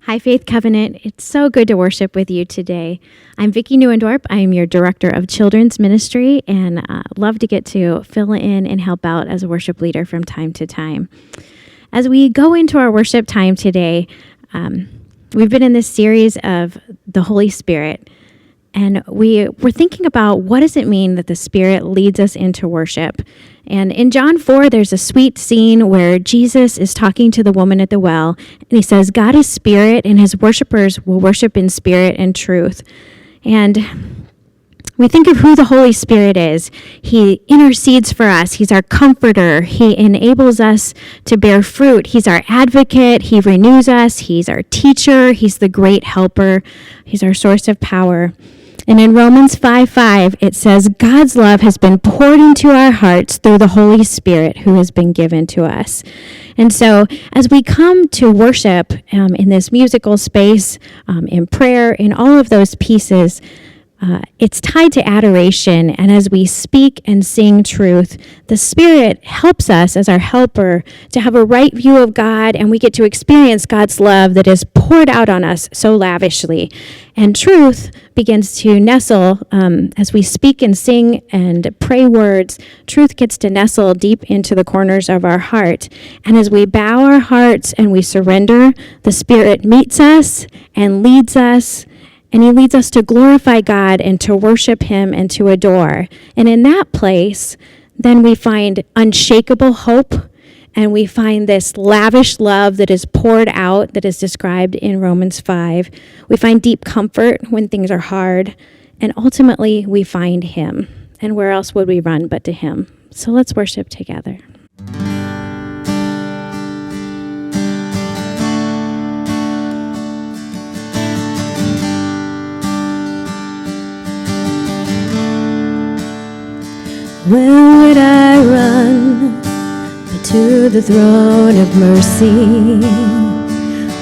Hi, Faith Covenant. It's so good to worship with you today. I'm Vicki Neuendorp. I am your Director of Children's Ministry and love to get to fill in and help out as a worship leader from time to time. As we go into our worship time today, we've been in this series of the Holy Spirit, and we're thinking about what does it mean that the Spirit leads us into worship. And in John 4, there's a sweet scene where Jesus is talking to the woman at the well, and he says, God is spirit, and his worshipers will worship in spirit and truth. And we think of who the Holy Spirit is. He intercedes for us. He's our comforter. He enables us to bear fruit. He's our advocate. He renews us. He's our teacher. He's the great helper. He's our source of power. And in Romans 5:5, it says, God's love has been poured into our hearts through the Holy Spirit who has been given to us. And so as we come to worship in this musical space, in prayer, in all of those pieces, it's tied to adoration, and as we speak and sing truth, the Spirit helps us as our helper to have a right view of God, and we get to experience God's love that is poured out on us so lavishly. And truth begins to nestle as we speak and sing and pray words. Truth gets to nestle deep into the corners of our heart. And as we bow our hearts and we surrender, the Spirit meets us and leads us. And he leads us to glorify God and to worship him and to adore. And in that place, then we find unshakable hope, and we find this lavish love that is poured out, that is described in Romans 5. We find deep comfort when things are hard, and ultimately we find him. And where else would we run but to him? So let's worship together. Where would I run but to the throne of mercy?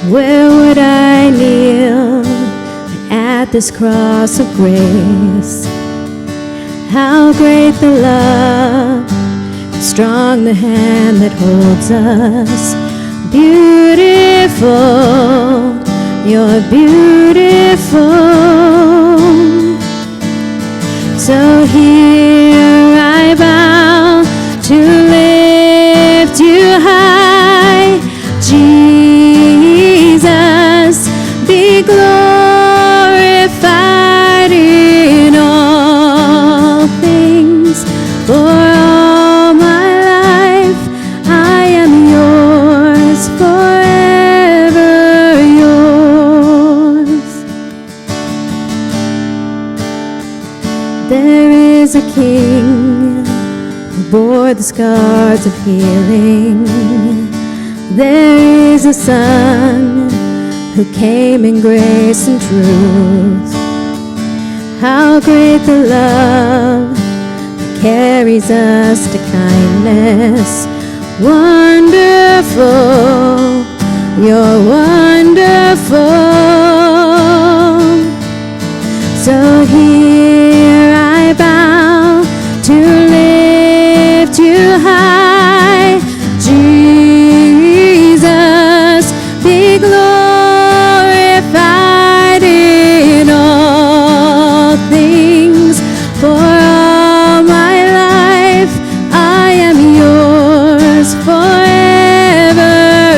Where would I kneel but at this cross of grace? How great the love, and strong the hand that holds us. Beautiful, you're beautiful. So here I bow to lift you high. Jesus, be glorified in all things. For all my life I am yours, forever yours. There is a King who bore the scars of healing. There is a Son who came in grace and truth. How great the love that carries us to kindness. Wonderful, you're wonderful. So here I bow to lift you high. Jesus, be glorified in all things. For all my life I am yours, forever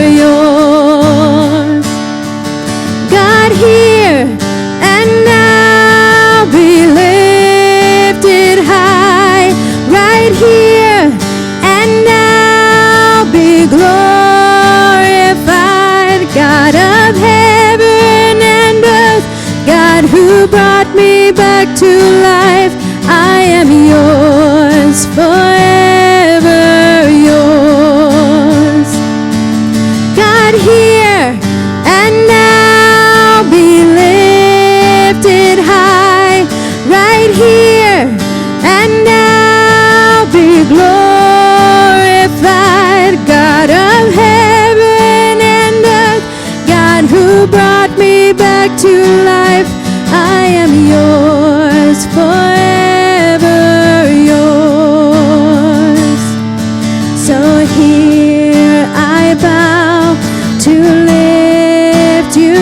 yours. God, hear and now be lifted high, right here and now be glorified. God of heaven and earth, God who brought me back to life, I am yours, forever yours. God, hear and now be lifted high, right here and now be glorified. God of heaven and earth, God who brought me back to life, I am yours, forever yours. So here I bow to lift you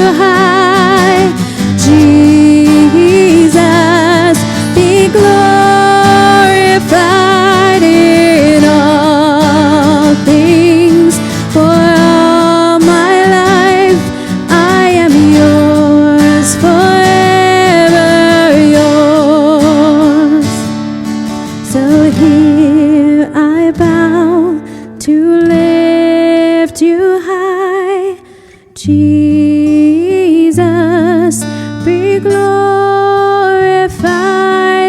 lift you high. Jesus, be glorified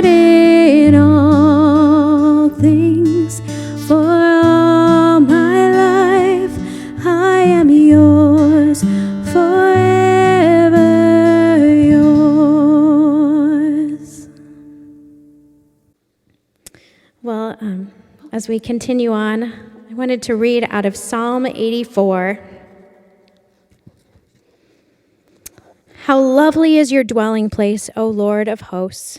in all things. For all my life I am yours, forever yours. Well, as we continue on, I wanted to read out of Psalm 84. How lovely is your dwelling place, O Lord of hosts.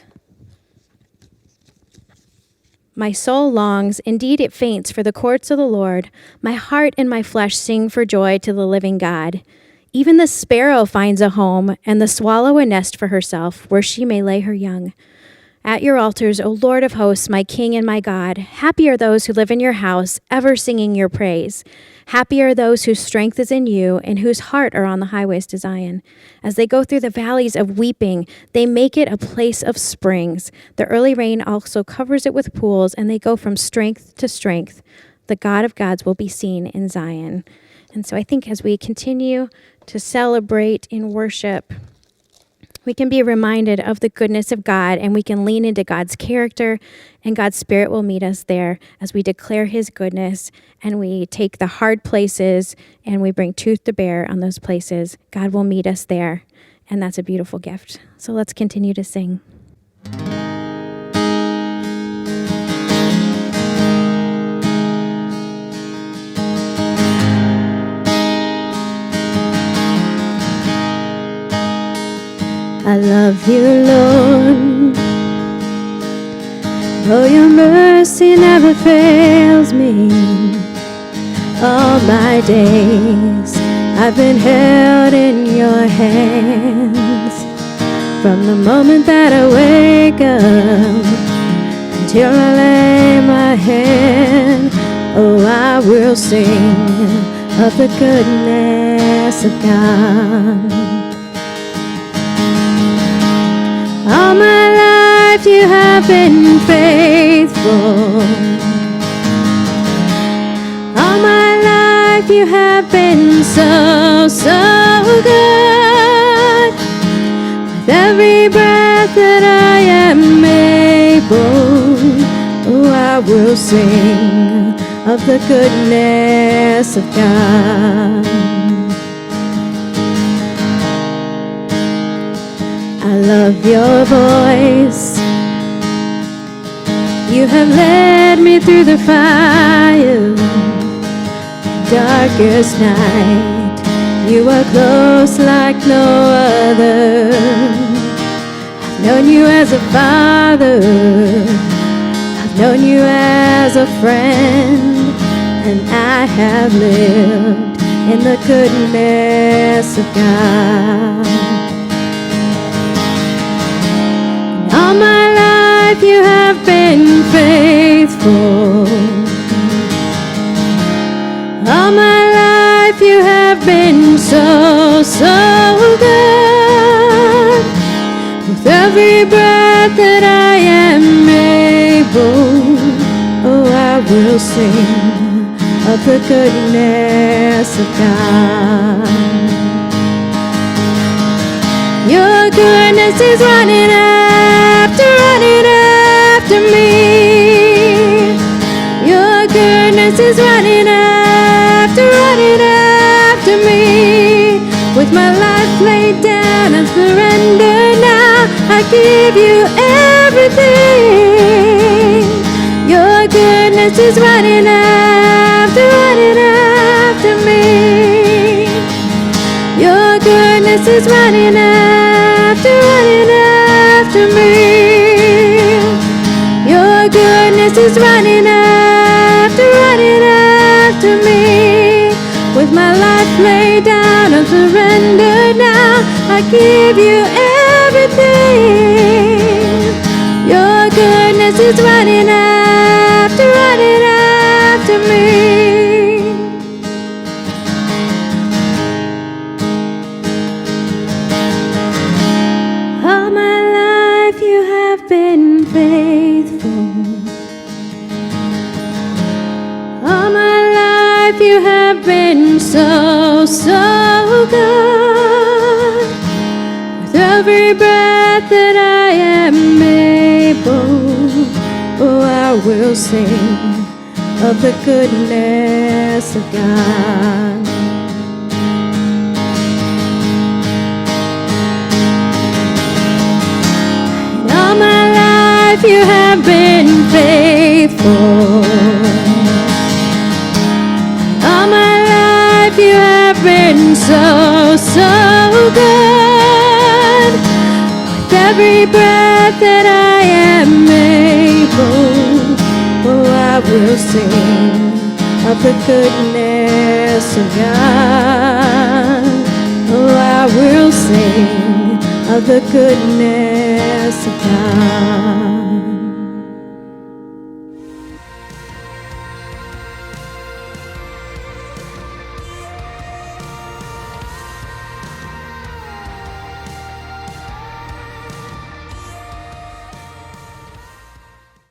My soul longs, indeed it faints, for the courts of the Lord. My heart and my flesh sing for joy to the living God. Even the sparrow finds a home, and the swallow a nest for herself, where she may lay her young. At your altars, O Lord of hosts, my King and my God, happy are those who live in your house, ever singing your praise. Happy are those whose strength is in you, and whose heart are on the highways to Zion. As they go through the valleys of weeping, they make it a place of springs. The early rain also covers it with pools, and they go from strength to strength. The God of gods will be seen in Zion. And so I think as we continue to celebrate in worship, we can be reminded of the goodness of God, and we can lean into God's character, and God's Spirit will meet us there as we declare his goodness, and we take the hard places and we bring truth to bear on those places. God will meet us there, and that's a beautiful gift. So let's continue to sing. I love you, Lord. Oh, your mercy never fails me. All my days I've been held in your hands. From the moment that I wake up until I lay my head, oh, I will sing of the goodness of God. All my life you have been faithful. All my life you have been so, so good. With every breath that I am able, oh, I will sing of the goodness of God. I love your voice. You have led me through the fire, darkest night. You are close like no other. I've known you as a father. I've known you as a friend. And I have lived in the goodness of God. All my life you have been faithful. All my life you have been so, so good. With every breath that I am able, oh, I will sing of the goodness of God. Your goodness is running after me. Your goodness is running after me. With my life laid down and surrender now, I give you everything. Your goodness is running after me. Your goodness is running after me. Your goodness is running after me. With my life laid down and surrendered now, I give you everything. Your goodness is running after me. All my life you have been faithful. All my life you have been been so, so good. With every breath that I am able, oh, I will sing of the goodness of God. And all my life you have been faithful. All my life you have been so, so good. With every breath that I am able, oh, I will sing of the goodness of God. Oh, I will sing of the goodness of God.